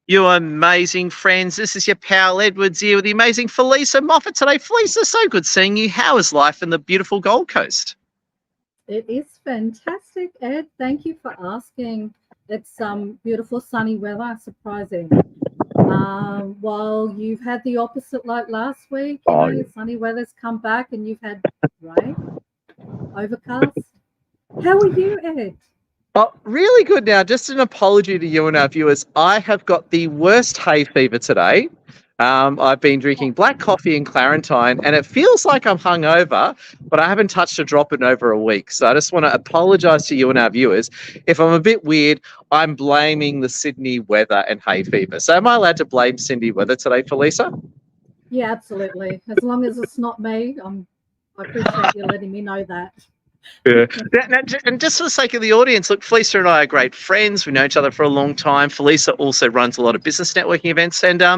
You amazing friends. This is your pal Edwards here with the amazing Felisa Moffat today. Felisa, so good seeing you. How is life in the beautiful Gold Coast? It is fantastic, Ed. Thank you for asking. It's beautiful sunny weather, surprising. While you've had the opposite like last week, Oh, sunny weather's come back and you've had rain, overcast. How are you, Ed? Oh, really good. Now, just an apology to you and our viewers. I have got the worst hay fever today. I've been drinking black coffee and Clarentine, and it feels like I'm hungover, but I haven't touched a drop in over a week. So I just want to apologise to you and our viewers. If I'm a bit weird, I'm blaming the Sydney weather and hay fever. So am I allowed to blame Sydney weather today, Felisa? Yeah, absolutely. As long as it's not me, I appreciate you letting me know that. Yeah. And just for the sake of the audience, look, Felisa and I are great friends. We know each other for a long time. Felisa also runs a lot of business networking events. And I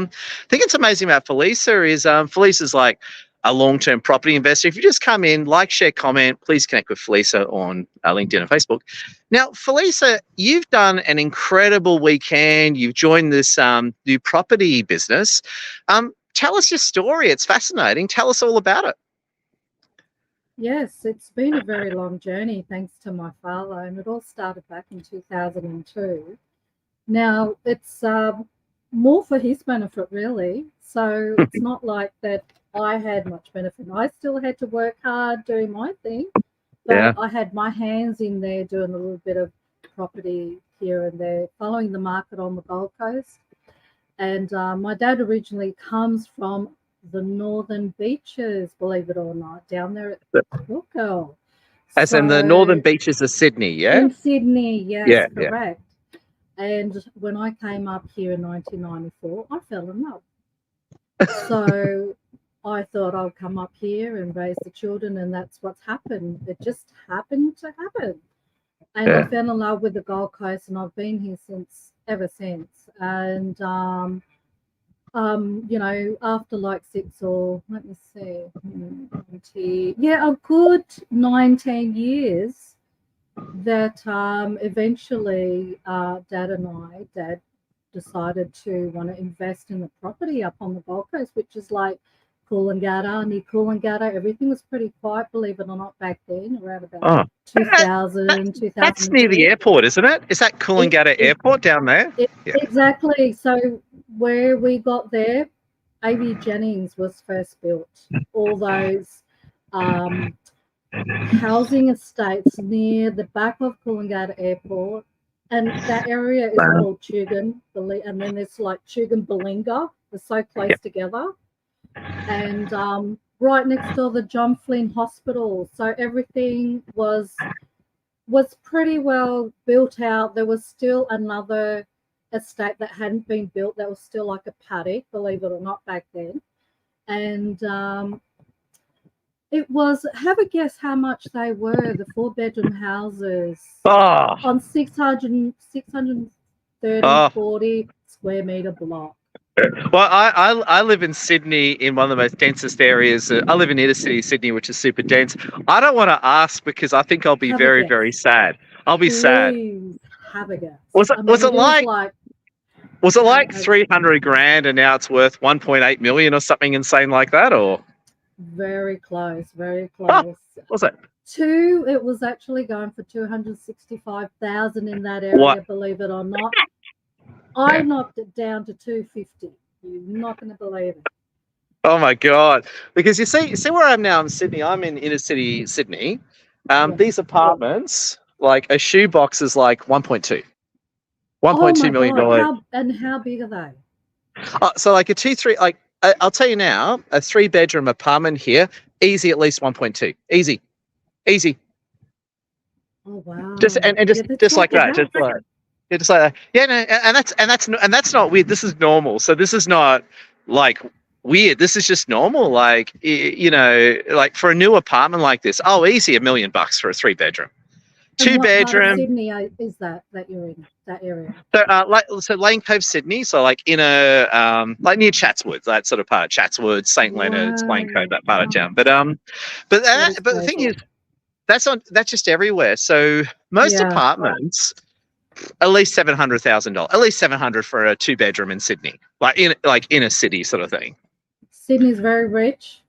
think it's amazing about Felisa is Felisa's like a long-term property investor. If you just come in, like, share, comment, please connect with Felisa on LinkedIn and Facebook. Now, Felisa, you've done an incredible weekend. You've joined this new property business. Tell us your story. It's fascinating. Tell us all about it. Yes, it's been a very long journey thanks to my father, and it all started back in 2002. Now, it's more for his benefit, really. So it's not like that I had much benefit. I still had to work hard doing my thing, but Yeah. I had my hands in there doing a little bit of property here and there, following the market on the Gold Coast. And my dad originally comes from the Northern Beaches, believe it or not, down there at Brookville. As in the northern beaches of Sydney, yeah? In Sydney, yes, Yeah, correct. And when I came up here in 1994, I fell in love. So I thought I'll come up here and raise the children, and that's what's happened. It just happened to happen. And I fell in love with the Gold Coast, and I've been here ever since. And after like let me see, 20, a good 19 years, that eventually Dad decided to want to invest in the property up on the Gold Coast, which is like Coolangatta, near Coolangatta. Everything was pretty quiet, believe it or not, back then, around about 2000, 2002. That's near the airport, isn't it? Is that Coolangatta Airport down there? Exactly. So where we got there, A.V. Jennings was first built. All those housing estates near the back of Coolangatta Airport, and that area is called Tugun, and then there's like Tugun Balinga. They're so close together, and right next door the John Flynn Hospital. So everything was pretty well built out. There was still another estate that hadn't been built that was still like a paddock, believe it or not, back then. And it was, have a guess how much they were, the 4-bedroom houses on 630, 40 square metre block. Well, I live in Sydney, in one of the most densest areas. I live in inner city Sydney, which is super dense. I don't want to ask because I think I'll be very, very sad. I'll be sad. Have a guess. Was it like 300 grand and now it's worth 1.8 million or something insane like that, or? Very close, very close. Was it? It was actually going for 265,000 in that area, believe it or not. I knocked it down to 250. You're not going to believe it. Oh my God. Because you see where I am now in Sydney. I'm in inner city Sydney. These apartments, like a shoebox is like 1.2. $1.2 million. And how big are they? So like a 2-3, like I'll tell you now, a 3-bedroom apartment here, easy at least 1.2. Easy. Oh wow. Just like that. Just like that. Yeah, no, and that's not weird. This is normal. So this is not like weird. This is just normal. Like like for a new apartment like this, easy $1 million for a 3-bedroom. 2-bedroom. What part of Sydney is that you're in, that area? So Lane Cove, Sydney. So like like near Chatswood, that sort of part. Chatswood, St Leonard's, Lane Cove, that part of town. But the thing is, that's just everywhere. So most apartments at least $700,000, at least 700 for a 2-bedroom in Sydney, like in a city sort of thing. Sydney's very rich.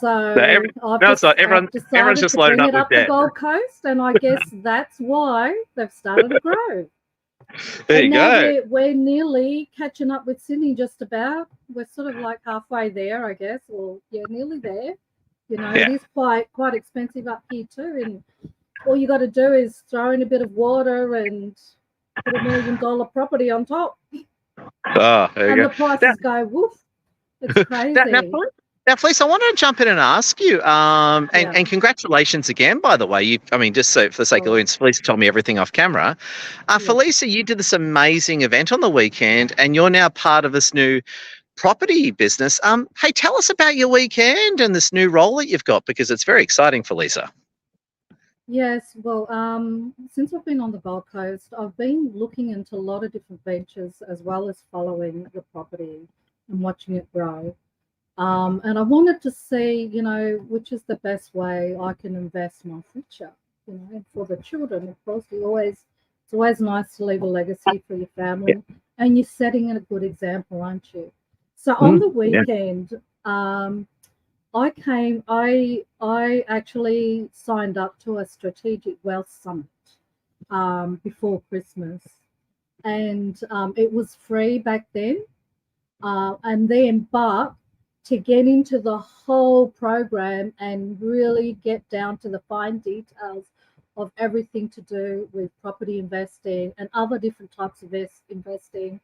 So No, it's not. I've Everyone's decided just to loaded bring up it with up the debt. Gold Coast, and I guess that's why they've started to grow. There And you now go. we're nearly catching up with Sydney, just about. We're sort of like halfway there, I guess, or yeah, nearly there. You know, it Yeah. is quite expensive up here too, and all you got to do is throw in a bit of water and put $1 million property on top, Oh, there you and go. the prices go woof. It's Now, now, crazy. now, Felice, I want to jump in and ask you, Yeah. and congratulations again, by the way. I mean, just so for the sake of the audience, Felice told me everything off camera. Yeah. Felisa, you did this amazing event on the weekend, and you're now part of this new property business. Hey, tell us about your weekend and this new role that you've got, because it's very exciting, Felisa. Yes, well, since I've been on the Gold Coast, I've been looking into a lot of different ventures as well as following the property and watching it grow. And I wanted to see, you know, which is the best way I can invest my future, you know, and for the children. Of course, it's always nice to leave a legacy for your family, and you're setting a good example, aren't you? So on the weekend, I actually signed up to a strategic wealth summit before Christmas, and it was free back then. But to get into the whole program and really get down to the fine details of everything to do with property investing and other different types of investing,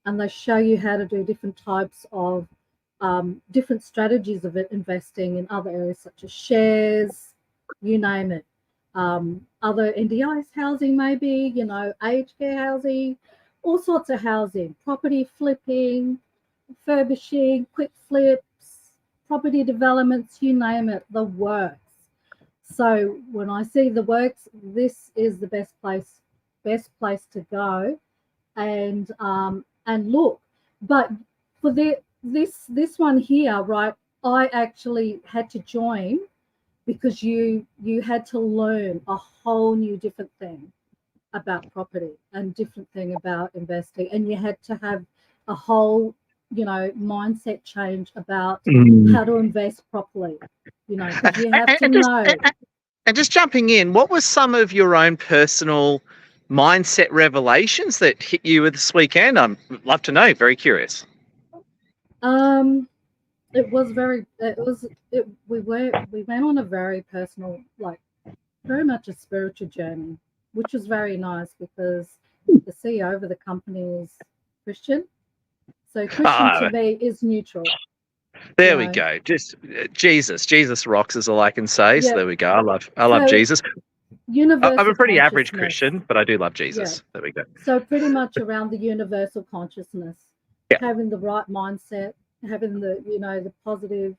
and they show you how to do different types of different strategies of investing in other areas such as shares, you name it. Other NDIS housing, maybe, you know, aged care housing, all sorts of housing, property flipping, refurbishing, quick flips, property developments, you name it, the works. So when I see the works, this is the best place to go and look. But for this one here, right, I actually had to join because you had to learn a whole new different thing about property and different thing about investing, and you had to have a whole, you know, mindset change about how to invest properly, you know, because you have to know. And just jumping in, what were some of your own personal mindset revelations that hit you this weekend? I'd love to know. Very curious. It was very. It was. It, we went on a very personal, like very much a spiritual journey, which was very nice because the CEO of the company is Christian. So Christian to me is neutral. There we go. Just Jesus rocks is all I can say. Yeah. So there we go. I love Jesus. Universal I'm a pretty average consciousness. Christian, but I do love Jesus. Yeah. There we go. So pretty much around the universal consciousness, having the right mindset, having the, you know, the positive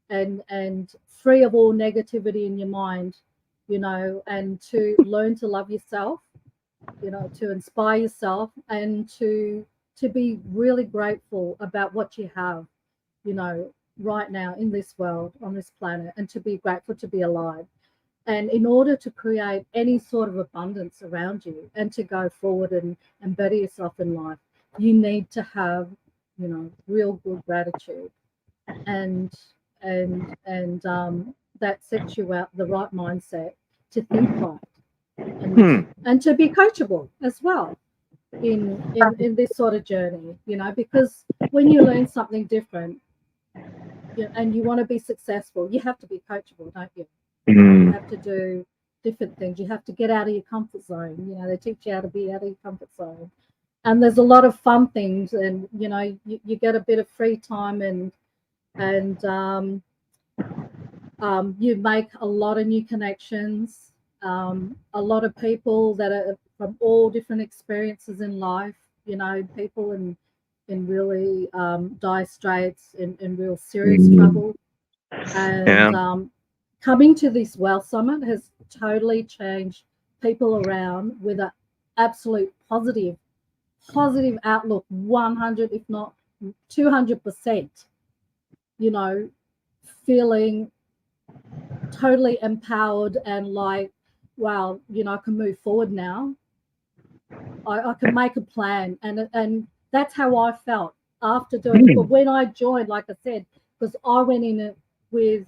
and free of all negativity in your mind, you know, and to learn to love yourself, you know, to inspire yourself and to be really grateful about what you have, you know, right now in this world, on this planet, and to be grateful to be alive. And in order to create any sort of abundance around you and to go forward and better yourself in life, you need to have, you know, real good gratitude. And that sets you out the right mindset to think right and to be coachable as well in this sort of journey, you know, because when you learn something different, you know, and you want to be successful, you have to be coachable, don't you? You have to do different things. You have to get out of your comfort zone. You know, they teach you how to be out of your comfort zone. And there's a lot of fun things, and you know, you get a bit of free time, and you make a lot of new connections. A lot of people that are from all different experiences in life. You know, people in really dire straits, in real serious trouble, and coming to this wealth summit has totally changed people around with an absolute positive outlook, 100 if not 200%, you know, feeling totally empowered and like, wow, you know, I can move forward now I can make a plan, and that's how I felt after doing it. But when I joined, like I said, because I went in it with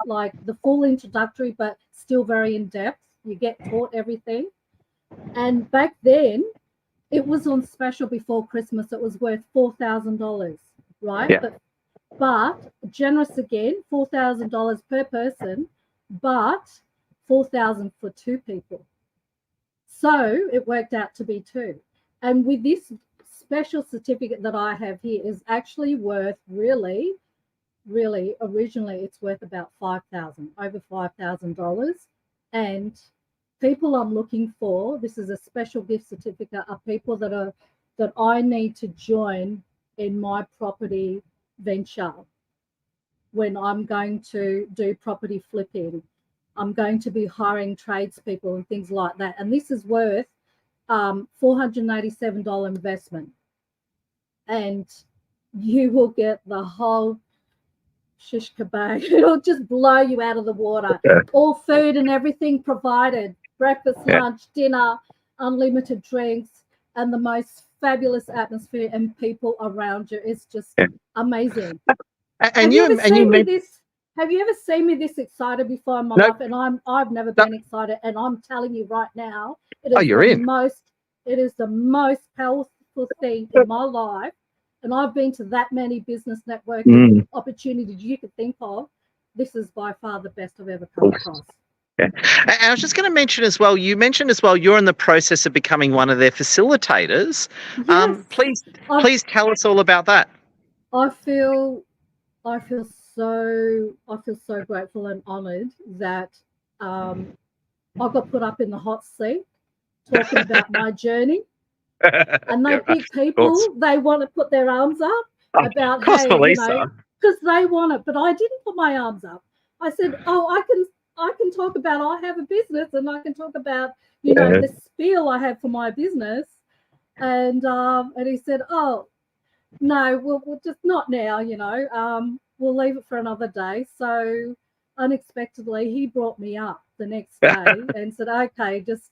like the full introductory, but still very in depth. You get taught everything, and back then it was on special before Christmas. It was worth $4,000, right? Yeah. But generous again, $4,000 per person, but 4,000 for two people. So it worked out to be two. And with this special certificate that I have here is actually worth really, originally it's worth about over $5,000. And people I'm looking for, this is a special gift certificate, are people that I need to join in my property venture when I'm going to do property flipping. I'm going to be hiring tradespeople and things like that. And this is worth $487 investment. And you will get the whole shish kebab. It'll just blow you out of the water. All food and everything provided. Breakfast, lunch, dinner, unlimited drinks, and the most fabulous atmosphere and people around you. It's just amazing. Have you ever seen me this excited before in my life? And I've never been excited. And I'm telling you right now, it is the most powerful thing in my life. And I've been to that many business networking opportunities you could think of. This is by far the best I've ever come across. Yeah. And I was just going to mention as well, you mentioned as well, you're in the process of becoming one of their facilitators. Yes. Please tell us all about that. I feel so grateful and honoured that I got put up in the hot seat talking about my journey. And they big people, they want to put their arms up about, hey, because they want it. But I didn't put my arms up. I said, I can talk about I have a business, and I can talk about, the spiel I have for my business. And he said, oh, no, we'll just not now, we'll leave it for another day. So unexpectedly, he brought me up the next day and said, okay, just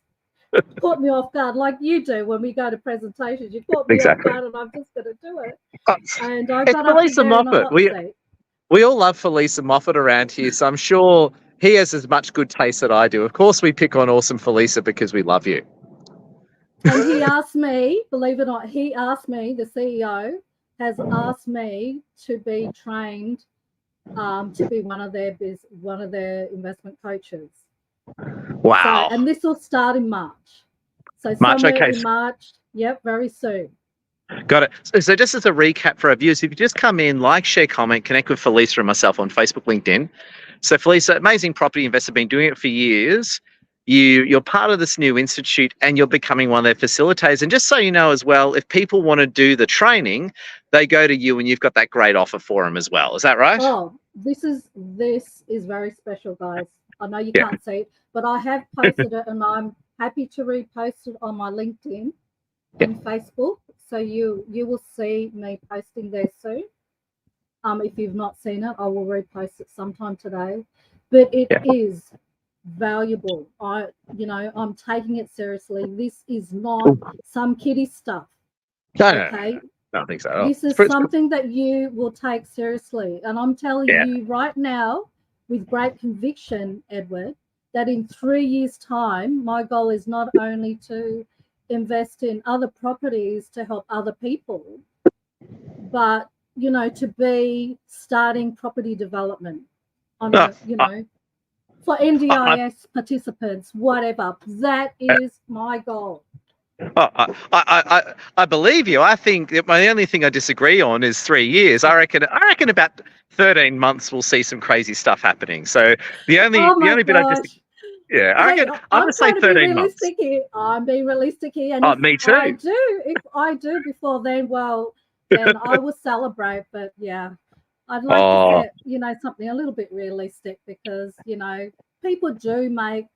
caught me off guard like you do when we go to presentations. You caught me off guard and I'm just going to do it. And I got up Felisa Moffat. We all love Felisa Moffat around here, so I'm sure he has as much good taste that I do. Of course, we pick on awesome Felisa because we love you. And he asked me, believe it or not, the CEO has asked me to be trained to be one of their investment coaches. Wow. So, and this will start in March. So in March, very soon. Got it. So just as a recap for our viewers, if you just come in, like, share, comment, connect with Felisa and myself on Facebook, LinkedIn. So Felisa, amazing property investor, been doing it for years. You're part of this new institute and you're becoming one of their facilitators. And just so you know as well, if people want to do the training, they go to you and you've got that great offer for them as well. Is that right? Oh, this is very special, guys. I know you can't see it, but I have posted it and I'm happy to repost it on my LinkedIn and Facebook. So you will see me posting there soon. If you've not seen it, I will repost it sometime today. But it is valuable. I'm taking it seriously. This is not some kiddie stuff. No, I don't think so. This is something that you will take seriously. And I'm telling you right now, with great conviction, Edward, that in 3 years' time, my goal is not only to invest in other properties to help other people, but, to be starting property development on for NDIS participants, whatever. That is my goal. I believe you. I think the only thing I disagree on is 3 years. I reckon about 13 months we'll see some crazy stuff happening. So the only bit I disagree. Yeah, I reckon I'm going to say 13 months. I'm being realistic here. And me too. If I do before then, well, then I will celebrate. But yeah, I'd like to set, something a little bit realistic because, people do make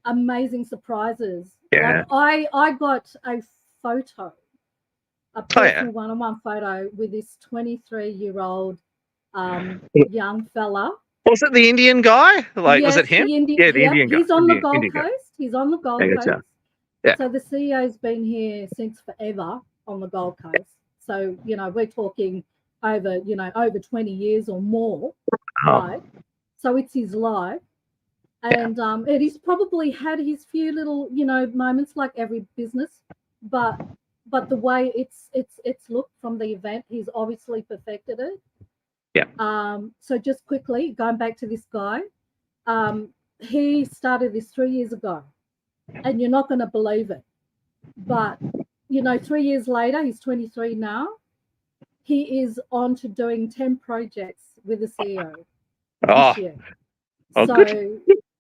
amazing surprises. Yeah. Like I got a photo, a personal one-on-one photo with this 23-year-old young fella. Was it the Indian guy? Was it him? The Indian guy. He's on the Gold Coast. He's on the Gold Coast. Yeah. So the CEO's been here since forever on the Gold Coast. So, we're talking over 20 years or more, right? So it's his life. And he's probably had his few little, moments like every business, but the way it's looked from the event, he's obviously perfected it. Yeah. So just quickly going back to this guy, he started this 3 years ago, and you're not going to believe it, but 3 years later, he's 23 now. He is on to doing 10 projects with the CEO this year. Oh, so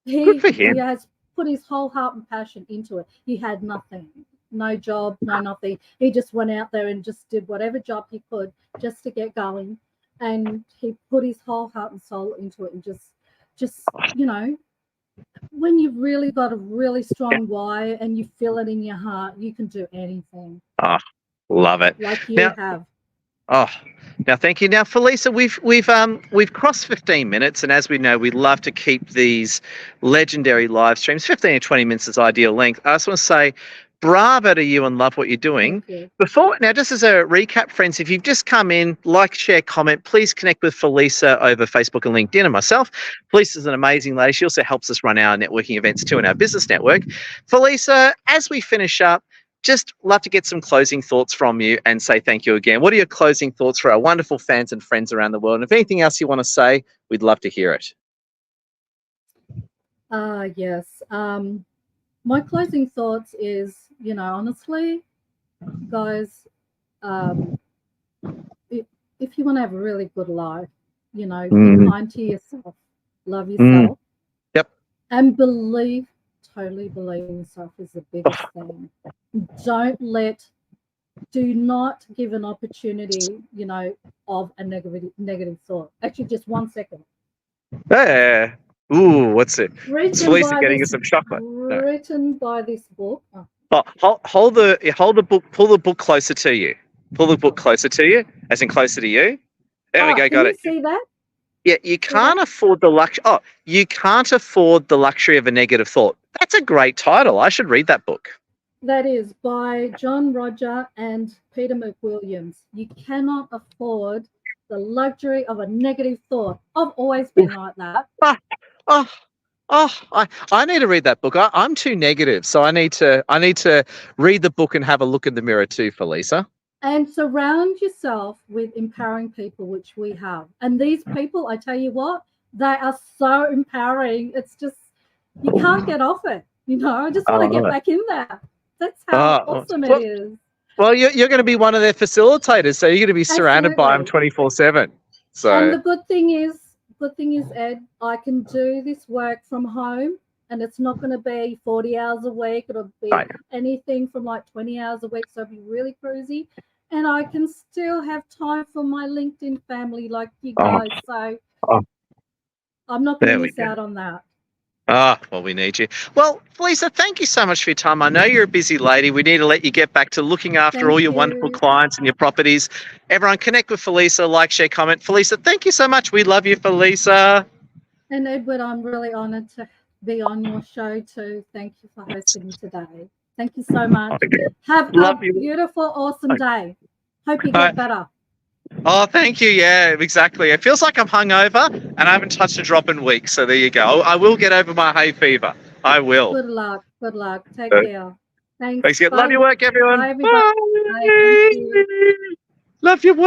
good for him. He has put his whole heart and passion into it. He had nothing, no job, no nothing. He just went out there and just did whatever job he could just to get going. And he put his whole heart and soul into it, and just when you've really got a really strong why and you feel it in your heart, you can do anything. Oh, love it. Like you have. Oh, now thank you. Now, Felisa, we've crossed 15 minutes, and as we know, we love to keep these legendary live streams 15 or 20 minutes is ideal length. I just want to say, bravo to you and love what you're doing. Thank you. Now, just as a recap, friends, if you've just come in, like, share, comment, please connect with Felisa over Facebook and LinkedIn and myself. Felisa's an amazing lady. She also helps us run our networking events too in our business network. Felisa, as we finish up, just love to get some closing thoughts from you and say thank you again. What are your closing thoughts for our wonderful fans and friends around the world? And if anything else you want to say, we'd love to hear it. Yes. My closing thoughts is, honestly, guys, if you want to have a really good life, be kind to yourself, love yourself, and totally believe in yourself is the biggest thing. Do not give an opportunity, of a negative thought. Actually, just 1 second. Yeah. Ooh, what's it? It's Felisa getting us some chocolate. Written by this book. Hold the book. Pull the book closer to you. Pull the book closer to you, as in closer to you. There we go. Got it. See that? Yeah, you can't afford the luxury. Oh, you can't afford the luxury of a negative thought. That's a great title. I should read that book. That is by John Roger and Peter McWilliams. You cannot afford the luxury of a negative thought. I've always been like that. I need to read that book. I'm too negative, so I need to read the book and have a look in the mirror too, Felisa. And surround yourself with empowering people, which we have. And these people, I tell you what, they are so empowering. It's just, you can't get off it. I just want to get back in there. That's how awesome it is. Well, you're going to be one of their facilitators, so you're going to be surrounded by them 24/7. So. And the good thing is, Ed, I can do this work from home, and it's not going to be 40 hours a week. It'll be anything from like 20 hours a week, so it'll be really cruisy. And I can still have time for my LinkedIn family like you guys. So I'm not going to miss out on that. Well, we need you. Well, Felisa, thank you so much for your time. I know you're a busy lady. We need to let you get back to looking after all your wonderful clients and your properties. Everyone, connect with Felisa, like, share, comment. Felisa, thank you so much. We love you, Felisa. And Edward, I'm really honoured to be on your show too. Thank you for hosting me today. Thank you so much. Have a beautiful, awesome day. Hope you get better. Oh, thank you. Yeah, exactly. It feels like I'm hungover and I haven't touched a drop in weeks. So there you go. I will get over my hay fever. I will. Good luck. Good luck. Take care. Thanks. Thanks. Love your work, everyone. Bye, everybody. Bye. Thank you. Love your work.